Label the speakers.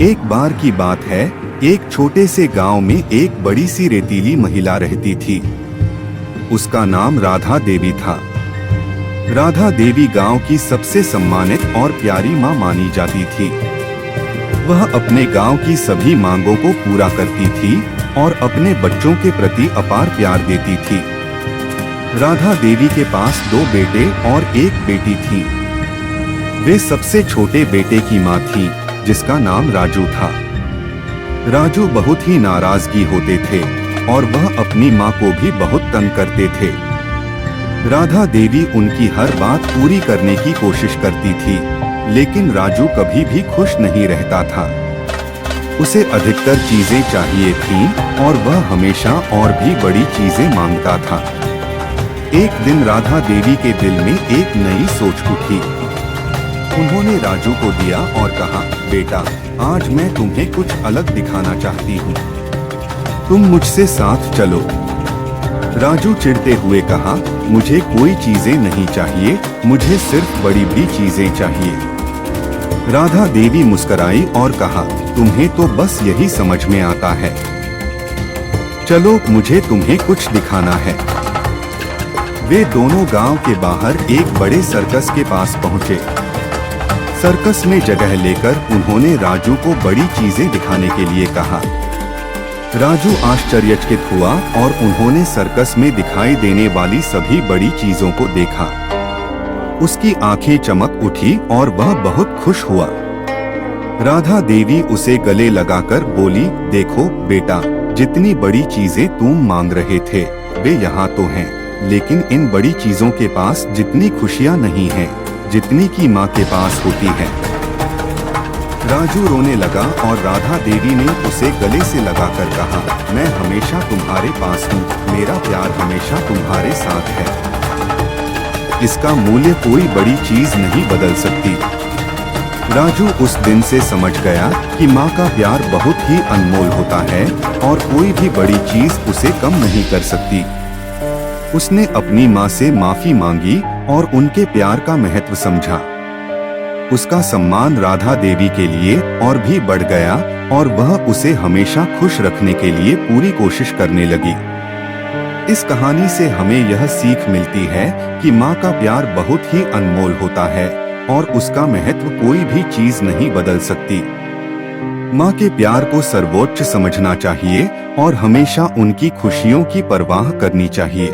Speaker 1: एक बार की बात है, एक छोटे से गांव में एक बड़ी सी रेतीली महिला रहती थी। उसका नाम राधा देवी था। राधा देवी गांव की सबसे सम्मानित और प्यारी मां मानी जाती थी। वह अपने गांव की सभी मांगों को पूरा करती थी और अपने बच्चों के प्रति अपार प्यार देती थी। राधा देवी के पास 2 बेटे और 1 बेटी थी। वे सबसे छोटे बेटे की मां थी, जिसका नाम राजू था। राजू बहुत ही नाराजगी होते थे और वह अपनी मां को भी बहुत तंग करते थे। राधा देवी उनकी हर बात पूरी करने की कोशिश करती थी, लेकिन राजू कभी भी खुश नहीं रहता था। उसे अधिकतर चीजें चाहिए थीं और वह हमेशा और भी बड़ी चीजें मांगता था। एक दिन राधा देवी के दिल में एक नई सोच उठी। उन्होंने राजू को दिया और कहा, बेटा, आज मैं तुम्हें कुछ अलग दिखाना चाहती हूँ। तुम मुझसे साथ चलो। राजू चिढ़ते हुए कहा, मुझे कोई चीजें नहीं चाहिए, मुझे सिर्फ बड़ी बड़ी चीजें चाहिए। राधा देवी मुस्कुराई और कहा, तुम्हें तो बस यही समझ में आता है। चलो, मुझे तुम्हें कुछ दिखाना है। वे दोनों गांव के बाहर एक बड़े सर्कस के पास पहुंचे। सर्कस में जगह लेकर उन्होंने राजू को बड़ी चीजें दिखाने के लिए कहा। राजू आश्चर्यचकित हुआ और उन्होंने सर्कस में दिखाई देने वाली सभी बड़ी चीजों को देखा। उसकी आंखें चमक उठी और वह बहुत खुश हुआ। राधा देवी उसे गले लगाकर बोली, देखो बेटा, जितनी बड़ी चीजें तुम मांग रहे थे वे यहाँ तो हैं, लेकिन इन बड़ी चीजों के पास जितनी खुशियाँ नहीं हैं, जितनी की माँ के पास होती है। राजू रोने लगा और राधा देवी ने उसे गले से लगाकर कहा, मैं हमेशा तुम्हारे पास हूँ, मेरा प्यार हमेशा तुम्हारे साथ है। इसका मूल्य कोई बड़ी चीज नहीं बदल सकती। राजू उस दिन से समझ गया कि माँ का प्यार बहुत ही अनमोल होता है और कोई भी बड़ी चीज उसे कम नहीं कर सकती। उसने अपनी माँ से माफी मांगी और उनके प्यार का महत्व समझा। उसका सम्मान राधा देवी के लिए और भी बढ़ गया और वह उसे हमेशा खुश रखने के लिए पूरी कोशिश करने लगी। इस कहानी से हमें यह सीख मिलती है कि माँ का प्यार बहुत ही अनमोल होता है और उसका महत्व कोई भी चीज नहीं बदल सकती। माँ के प्यार को सर्वोच्च समझना चाहिए और हमेशा उनकी खुशियों की परवाह करनी चाहिए।